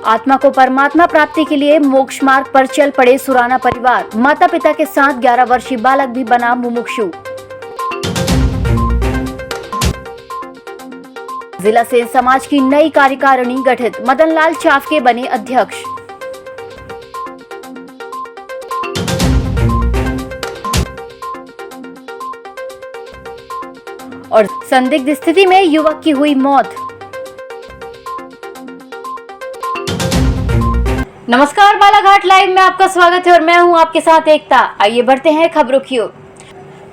आत्मा को परमात्मा प्राप्ति के लिए मोक्ष मार्ग पर चल पड़े सुराना परिवार। माता पिता के साथ 11 वर्षीय बालक भी बना मुमुक्षु। जिला सेन समाज की नई कार्यकारिणी गठित, मदन लाल चाफके बने अध्यक्ष। और संदिग्ध स्थिति में युवक की हुई मौत। नमस्कार, बालाघाट लाइव में आपका स्वागत है और मैं हूं आपके साथ एकता। आइए बढ़ते हैं खबरों की ओर।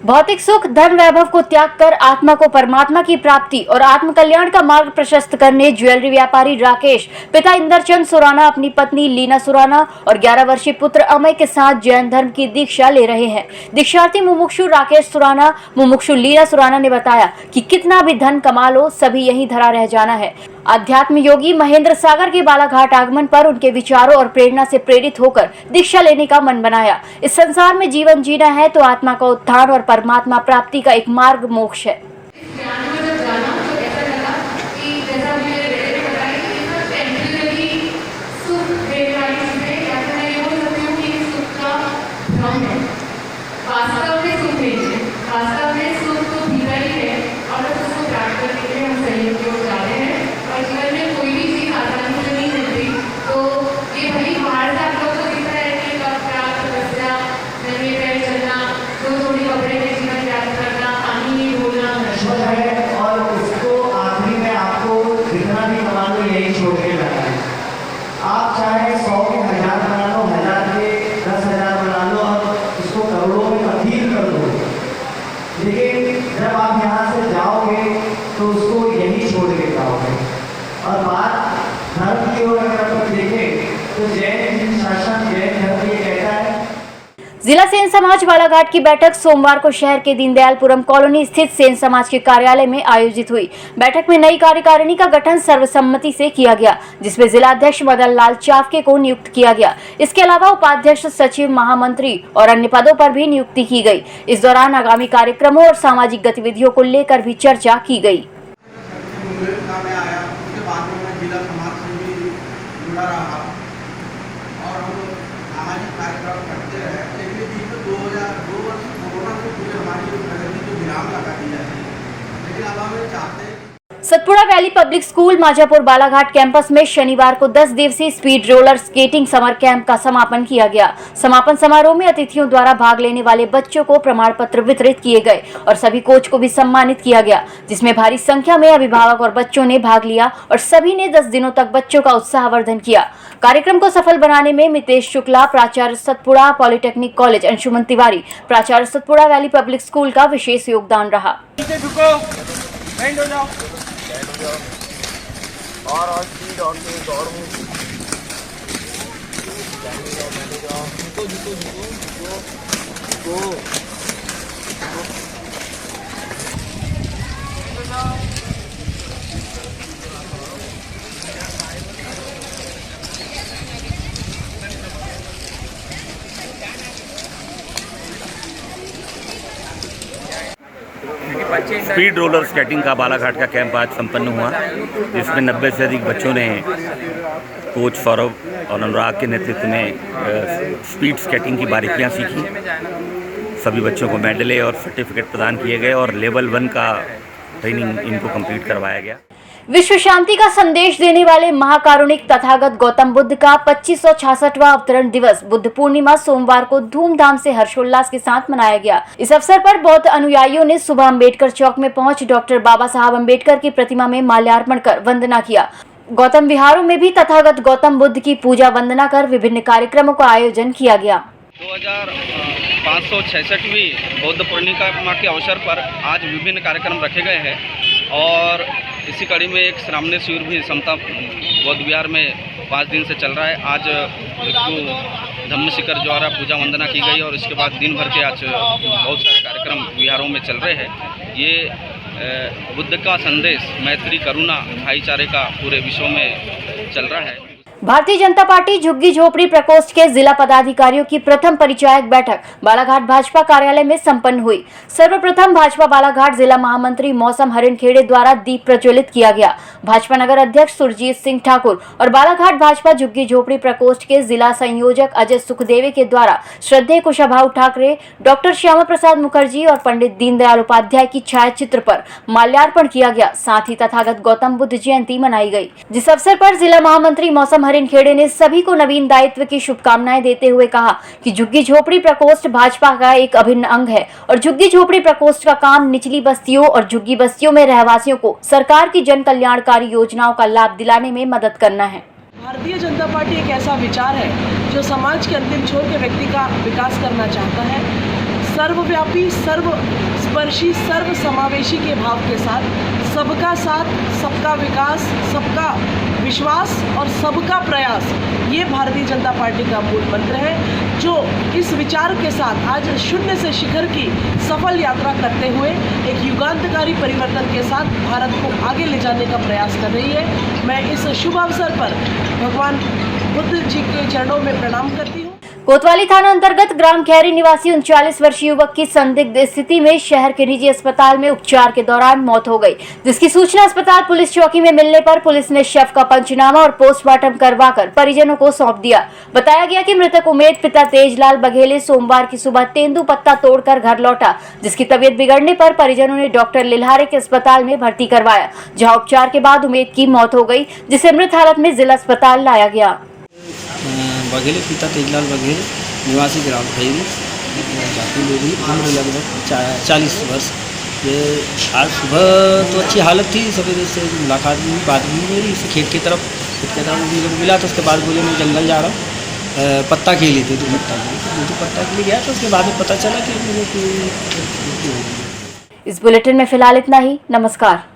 भौतिक सुख धन वैभव को त्याग कर आत्मा को परमात्मा की प्राप्ति और आत्म कल्याण का मार्ग प्रशस्त करने ज्वेलरी व्यापारी राकेश, पिता इंदरचंद सुराना, अपनी पत्नी लीना सुराना और 11 वर्षीय पुत्र अमय के साथ जैन धर्म की दीक्षा ले रहे हैं। दीक्षार्थी मुमुक्षु राकेश सुराना, मुमुक्षु लीना सुराना ने बताया कि कितना भी धन कमा लो, सभी यहीं धरा रह जाना है। आध्यात्म योगी महेंद्र सागर के बालाघाट आगमन पर उनके विचारों और प्रेरणा से प्रेरित होकर दीक्षा लेने का मन बनाया। इस संसार में जीवन जीना है तो आत्मा का उत्थान और परमात्मा प्राप्ति का एक मार्ग मोक्ष है। आप चाहे 100 के 1000 बना लो, 1000 के 10,000 बना लो और इसको करोड़ों में तब्दील कर दो, लेकिन जब आप यहाँ से जाओगे तो उसको यही छोड़ के जाओगे। और बात धर्म की ओर अगर अपन देखें तो जैन शासन जैन धर्म ये कहता है। जिला सेन समाज बालाघाट की बैठक सोमवार को शहर के दीनदयालपुरम कॉलोनी स्थित सेन समाज के कार्यालय में आयोजित हुई। बैठक में नई कार्यकारिणी का गठन सर्वसम्मति से किया गया, जिसमें जिलाध्यक्ष मदन लाल चाफके को नियुक्त किया गया। इसके अलावा उपाध्यक्ष, सचिव, महामंत्री और अन्य पदों पर भी नियुक्ति की गई। इस दौरान आगामी कार्यक्रमों और सामाजिक गतिविधियों को लेकर भी चर्चा की गई। Satpura valley public school Majapur Balaghat campus में शनिवार को 10 दिवसीय speed roller skating summer camp का समापन किया गया। समापन समारोह में अतिथियों द्वारा भाग लेने वाले बच्चों को प्रमाण पत्र वितरित किए गए और सभी कोच को भी सम्मानित किया गया, जिसमें भारी संख्या में अभिभावक और बच्चों ने भाग लिया और सभी ने 10 दिनों तक बच्चों का उत्साहवर्धन किया। कार्यक्रम को सफल बनाने में मितेश शुक्ला, प्राचार्य सतपुड़ा पॉलिटेक्निक कॉलेज, अंशुमन तिवारी, प्राचार्य सतपुड़ा वैली पब्लिक स्कूल का विशेष योगदान रहा। और स्पीड और स्पीड रोलर स्केटिंग का बालाघाट का कैंप आज संपन्न हुआ, जिसमें 90 से अधिक बच्चों ने कोच सौरभ और अनुराग के नेतृत्व में स्पीड स्केटिंग की बारीकियां सीखी। सभी बच्चों को मेडल और सर्टिफिकेट प्रदान किए गए और लेवल 1 का ट्रेनिंग इनको कंप्लीट करवाया गया। विश्व शांति का संदेश देने वाले महाकारुणिक तथागत गौतम बुद्ध का 2566वां अवतरण दिवस बुद्ध पूर्णिमा सोमवार को धूमधाम से हर्षोल्लास के साथ मनाया गया। इस अवसर पर बौद्ध अनुयायियों ने सुबह अम्बेडकर चौक में पहुंच डॉक्टर बाबा साहब अम्बेडकर की प्रतिमा में माल्यार्पण कर वंदना किया। गौतम विहारों में भी तथागत गौतम बुद्ध की पूजा वंदना कर विभिन्न कार्यक्रमों का आयोजन किया गया। 2566वीं बौद्ध पूर्णिमा के अवसर पर आज विभिन्न कार्यक्रम रखे गए हैं और इसी कड़ी में एक श्रामणी शिविर भी समता बौद्ध विहार में 5 दिन से चल रहा है। आज धम्म शिखर द्वारा पूजा वंदना की गई और इसके बाद दिन भर के आज बहुत सारे कार्यक्रम विहारों में चल रहे हैं। ये बुद्ध का संदेश मैत्री, करुणा, भाईचारे का पूरे विश्व में चल रहा है। भारतीय जनता पार्टी झुग्गी झोपड़ी प्रकोष्ठ के जिला पदाधिकारियों की प्रथम परिचायक बैठक बालाघाट भाजपा कार्यालय में संपन्न हुई। सर्वप्रथम भाजपा बालाघाट जिला महामंत्री मौसम हरिणखेड़े द्वारा दीप प्रज्वलित किया गया। भाजपा नगर अध्यक्ष सुरजीत सिंह ठाकुर और बालाघाट भाजपा झुग्गी झोपड़ी प्रकोष्ठ के जिला संयोजक अजय सुखदेवे के द्वारा श्रद्धेय कुशाभाऊ ठाकरे, डॉक्टर श्यामा प्रसाद मुखर्जी और पंडित दीनदयाल उपाध्याय की छाया चित्र पर माल्यार्पण किया गया। साथ ही तथागत गौतम बुद्ध जयंती मनाई गई। जिस अवसर पर जिला महामंत्री मौसम हरिणखेड़े ने सभी को नवीन दायित्व की शुभकामनाएं देते हुए कहा कि झुग्गी झोपड़ी प्रकोष्ठ भाजपा का एक अभिन्न अंग है और झुग्गी झोपड़ी प्रकोष्ठ का काम निचली बस्तियों और झुग्गी बस्तियों में रहवासियों को सरकार की जन कल्याणकारी योजनाओं का लाभ दिलाने में मदद करना है। भारतीय जनता पार्टी एक ऐसा विचार है जो समाज के अंतिम छोर के व्यक्ति का विकास करना चाहता है। सर्वव्यापी, सर्वस्पर्शी, सर्व समावेशी के भाव के साथ सबका साथ, सबका विकास, सबका विश्वास और सबका प्रयास, ये भारतीय जनता पार्टी का मूल मंत्र है, जो इस विचार के साथ आज शून्य से शिखर की सफल यात्रा करते हुए एक युगांतकारी परिवर्तन के साथ भारत को आगे ले जाने का प्रयास कर रही है। मैं इस शुभ अवसर पर भगवान बुद्ध जी के चरणों में प्रणाम करती हूँ। कोतवाली थाना अंतर्गत ग्राम खैरी निवासी 39 वर्षीय युवक की संदिग्ध स्थिति में शहर के निजी अस्पताल में उपचार के दौरान मौत हो गई, जिसकी सूचना अस्पताल पुलिस चौकी में मिलने पर पुलिस ने शव का पंचनामा और पोस्टमार्टम करवाकर परिजनों को सौंप दिया। बताया गया कि मृतक उमेद पिता तेजलाल बघेले सोमवार की सुबह तेंदू पत्ता तोड़कर घर लौटा, जिसकी तबीयत बिगड़ने पर परिजनों ने डॉक्टर लिल्हारे के अस्पताल में भर्ती करवाया, जहाँ उपचार के बाद उमेद की मौत हो गई, जिसे मृत हालत में जिला अस्पताल लाया गया। बघेले पिता तेजलाल बघेले निवासी ग्राम खैरी, जाति लोधी, उम्र लगभग 40 वर्ष। ये आज सुबह तो अच्छी हालत थी, सवेरे से मुलाकात भी बात भी मेरी इस खेत की तरफ मिला, तो उसके बाद बोले मैं जंगल जा रहा हूँ, पत्ता के लिए दूध पत्ता के लिए गया, तो उसके बाद में पता चला कि इस बुलेटिन में फिलहाल इतना ही। नमस्कार।